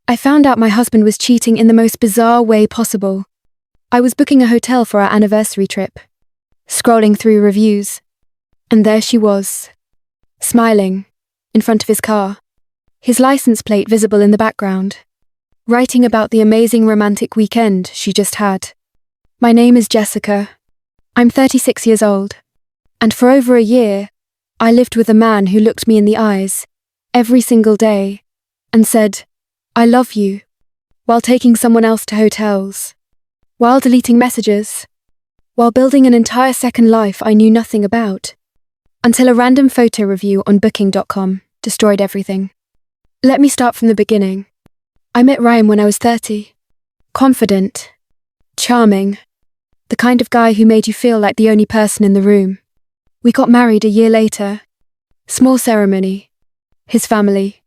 I found out my husband was cheating in the most bizarre way possible. I was booking a hotel for our anniversary trip, scrolling through reviews, and there she was, smiling, in front of his car, his license plate visible in the background, writing about the amazing romantic weekend she just had. My name is Jessica. I'm 36 years old, and for over a year, I lived with a man who looked me in the eyes, every single day, and said, "I love you," while taking someone else to hotels, while deleting messages, while building an entire second life I knew nothing about, until a random photo review on Booking.com destroyed everything. Let me start from the beginning. I met Ryan when I was 30. Confident, charming, the kind of guy who made you feel like the only person in the room. We got married a year later. Small ceremony. His family.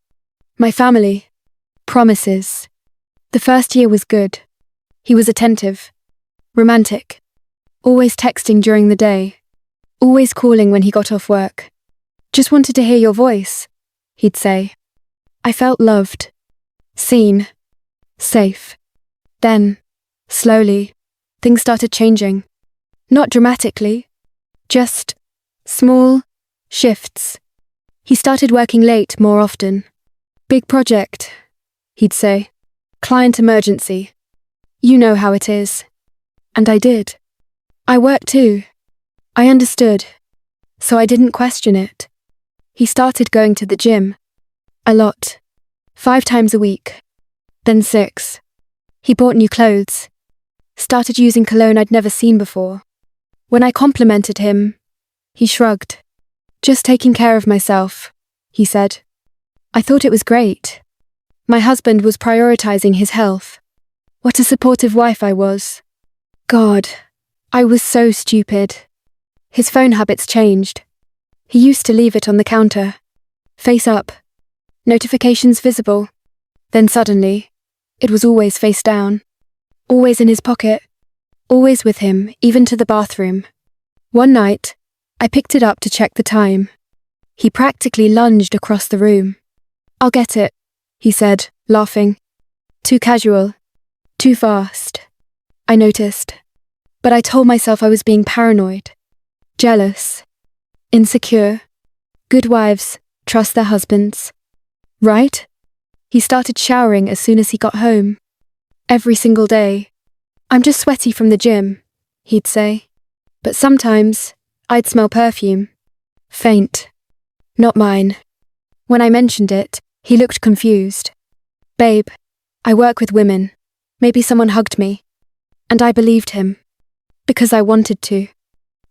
My family. Promises. The first year was good. He was attentive. Romantic. Always texting during the day. Always calling when he got off work. "Just wanted to hear your voice," he'd say. I felt loved. Seen. Safe. Then, slowly, things started changing. Not dramatically. Just small shifts. He started working late more often. "Big project," he'd say. "Client emergency. You know how it is." And I did. I worked too. I understood. So I didn't question it. He started going to the gym. A lot. 5 times a week. Then 6. He bought new clothes. Started using cologne I'd never seen before. When I complimented him, he shrugged. "Just taking care of myself," he said. I thought it was great. My husband was prioritizing his health. What a supportive wife I was. God, I was so stupid. His phone habits changed. He used to leave it on the counter, face up, notifications visible. Then suddenly, it was always face down, always in his pocket, always with him, even to the bathroom. One night, I picked it up to check the time. He practically lunged across the room. "I'll get it," he said, laughing. Too casual. Too fast. I noticed. But I told myself I was being paranoid. Jealous. Insecure. Good wives trust their husbands. Right? He started showering as soon as he got home. Every single day. "I'm just sweaty from the gym," he'd say. But sometimes, I'd smell perfume. Faint. Not mine. When I mentioned it, he looked confused. "Babe, I work with women. Maybe someone hugged me." And I believed him. Because I wanted to.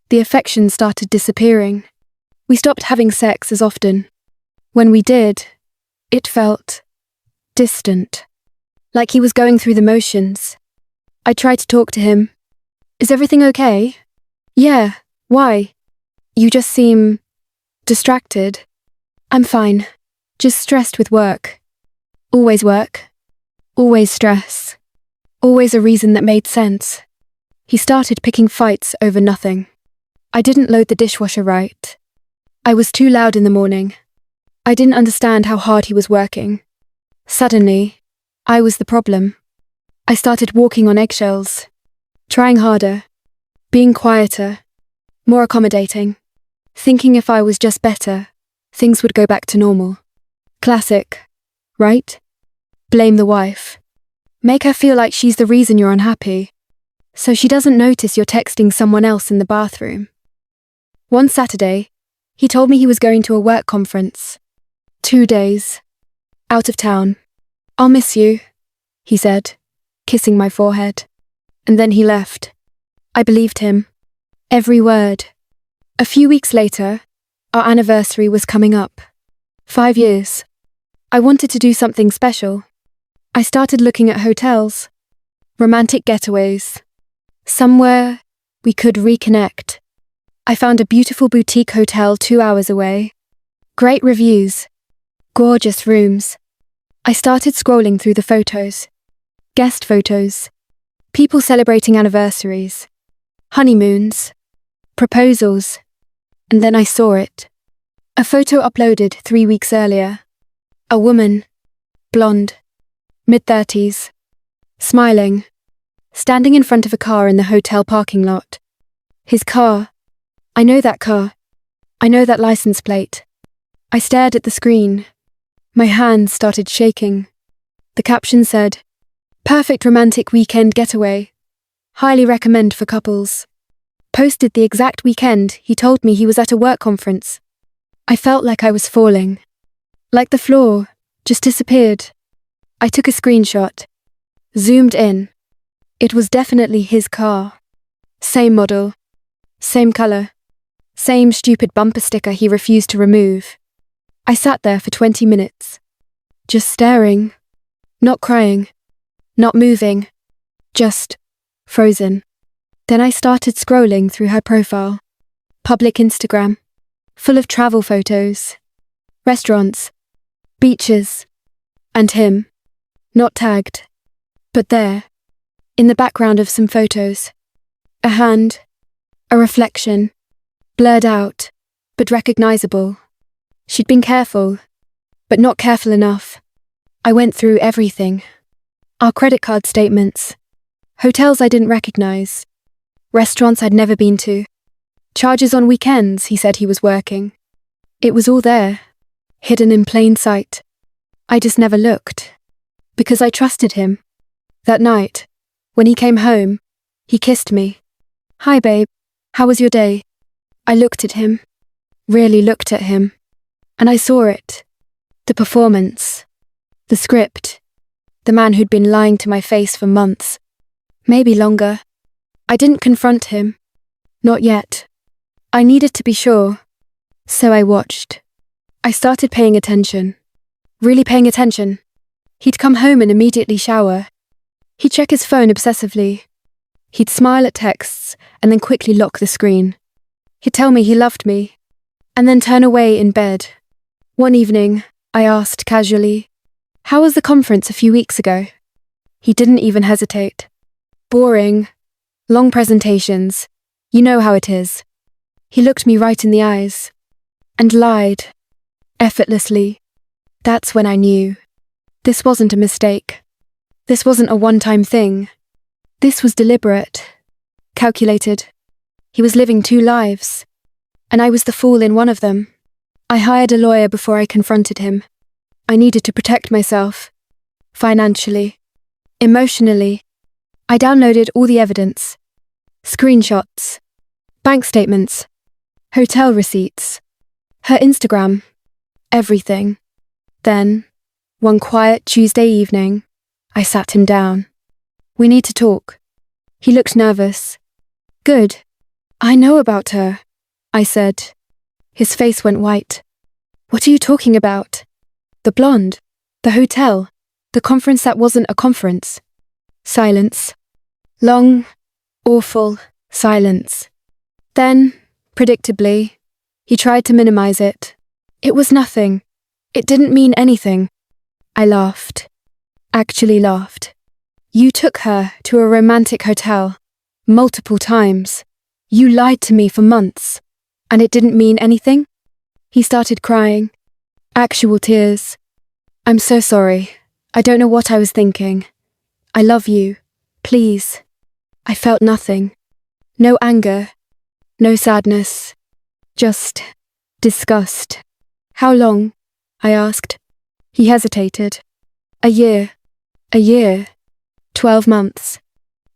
The affection started disappearing. We stopped having sex as often. When we did, it felt distant. Like he was going through the motions. I tried to talk to him. "Is everything okay?" "Yeah, why?" "You just seem distracted." "I'm fine. Just stressed with work." Always work. Always stress. Always a reason that made sense. He started picking fights over nothing. I didn't load the dishwasher right. I was too loud in the morning. I didn't understand how hard he was working. Suddenly, I was the problem. I started walking on eggshells. Trying harder. Being quieter. More accommodating. Thinking if I was just better, things would go back to normal. Classic, right? Blame the wife. Make her feel like she's the reason you're unhappy, so she doesn't notice you're texting someone else in the bathroom. One Saturday, he told me he was going to a work conference. 2 days. Out of town. "I'll miss you," he said, kissing my forehead. And then he left. I believed him. Every word. A few weeks later, our anniversary was coming up. 5 years. I wanted to do something special. I started looking at hotels. Romantic getaways. Somewhere we could reconnect. I found a beautiful boutique hotel 2 hours away. Great reviews. Gorgeous rooms. I started scrolling through the photos. Guest photos. People celebrating anniversaries. Honeymoons. Proposals. And then I saw it. A photo uploaded 3 weeks earlier. A woman. Blonde. mid-30s, smiling, standing in front of a car in the hotel parking lot. His car. I know that car. I know that license plate. I stared at the screen. My hands started shaking. The caption said, "Perfect romantic weekend getaway. Highly recommend for couples." Posted the exact weekend he told me he was at a work conference. I felt like I was falling. Like the floor just disappeared. I took a screenshot. Zoomed in. It was definitely his car. Same model. Same color. Same stupid bumper sticker he refused to remove. I sat there for 20 minutes. Just staring. Not crying. Not moving. Just frozen. Then I started scrolling through her profile. Public Instagram. Full of travel photos. Restaurants. Beaches. And him. Not tagged. But there. In the background of some photos. A hand. A reflection. Blurred out. But recognizable. She'd been careful. But not careful enough. I went through everything. Our credit card statements. Hotels I didn't recognize. Restaurants I'd never been to. Charges on weekends he said he was working. It was all there. Hidden in plain sight. I just never looked. Because I trusted him. That night, when he came home, he kissed me. "Hi babe, how was your day?" I looked at him. Really looked at him. And I saw it. The performance. The script. The man who'd been lying to my face for months. Maybe longer. I didn't confront him. Not yet. I needed to be sure. So I watched. I started paying attention. Really paying attention. He'd come home and immediately shower. He'd check his phone obsessively. He'd smile at texts and then quickly lock the screen. He'd tell me he loved me, and then turn away in bed. One evening, I asked casually, "How was the conference a few weeks ago?" He didn't even hesitate. "Boring. Long presentations. You know how it is." He looked me right in the eyes. And lied. Effortlessly. That's when I knew. This wasn't a mistake. This wasn't a one-time thing. This was deliberate. Calculated. He was living two lives. And I was the fool in one of them. I hired a lawyer before I confronted him. I needed to protect myself. Financially. Emotionally. I downloaded all the evidence. Screenshots. Bank statements. Hotel receipts. Her Instagram. Everything. Then, one quiet Tuesday evening, I sat him down. "We need to talk." He looked nervous. "Good. I know about her," I said. His face went white. "What are you talking about?" "The blonde. The hotel. The conference that wasn't a conference." Silence. Long, awful silence. Then, predictably, he tried to minimize it. "It was nothing. It didn't mean anything." I laughed. Actually laughed. "You took her to a romantic hotel. Multiple times. You lied to me for months. And it didn't mean anything?" He started crying. Actual tears. "I'm so sorry. I don't know what I was thinking. I love you. Please." I felt nothing. No anger. No sadness. Just disgust. "How long?" I asked. He hesitated. "A year. A year. 12 months.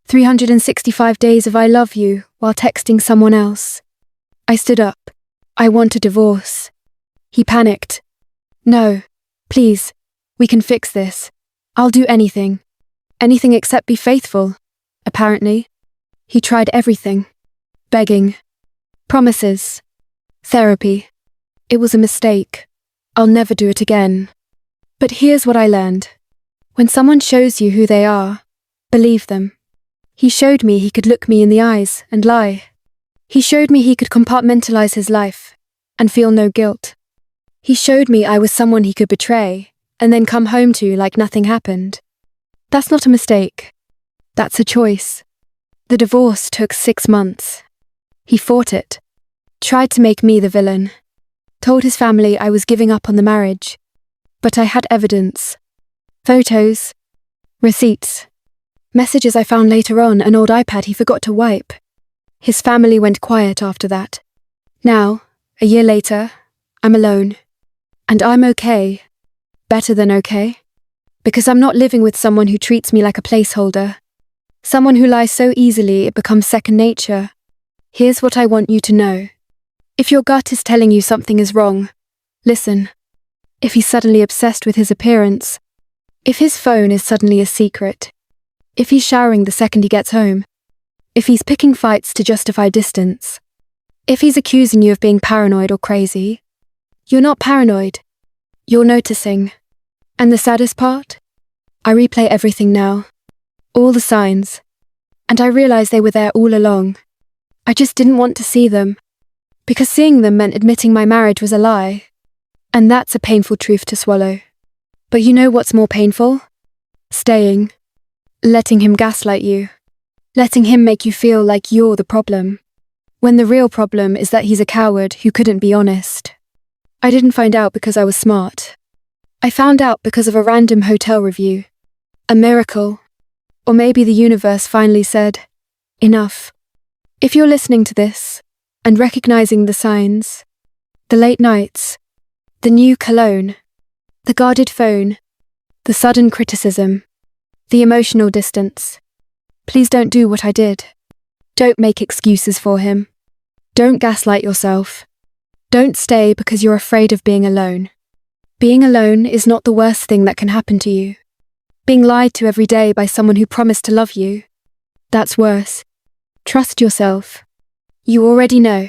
365 days of I love you while texting someone else." I stood up. "I want a divorce." He panicked. "No. Please. We can fix this. I'll do anything. Anything except be faithful." Apparently. He tried everything. Begging. Promises. Therapy. It was a mistake. I'll never do it again. But here's what I learned. When someone shows you who they are, believe them. He showed me he could look me in the eyes and lie. He showed me he could compartmentalize his life and feel no guilt. He showed me I was someone he could betray and then come home to like nothing happened. That's not a mistake. That's a choice. The divorce took 6 months. He fought it. Tried to make me the villain. Told his family I was giving up on the marriage. But I had evidence. Photos. Receipts. Messages I found later on an old iPad he forgot to wipe. His family went quiet after that. Now, a year later, I'm alone. And I'm okay. Better than okay. Because I'm not living with someone who treats me like a placeholder. Someone who lies so easily it becomes second nature. Here's what I want you to know. If your gut is telling you something is wrong, listen. If he's suddenly obsessed with his appearance, if his phone is suddenly a secret, if he's showering the second he gets home, if he's picking fights to justify distance, if he's accusing you of being paranoid or crazy, you're not paranoid. You're noticing. And the saddest part? I replay everything now. All the signs. And I realize they were there all along. I just didn't want to see them. Because seeing them meant admitting my marriage was a lie. And that's a painful truth to swallow. But you know what's more painful? Staying. Letting him gaslight you. Letting him make you feel like you're the problem. When the real problem is that he's a coward who couldn't be honest. I didn't find out because I was smart. I found out because of a random hotel review. A miracle. Or maybe the universe finally said, enough. If you're listening to this, and recognizing the signs, the late nights, the new cologne, the guarded phone, the sudden criticism, the emotional distance, please don't do what I did. Don't make excuses for him. Don't gaslight yourself. Don't stay because you're afraid of being alone. Being alone is not the worst thing that can happen to you. Being lied to every day by someone who promised to love you, that's worse. Trust yourself. You already know.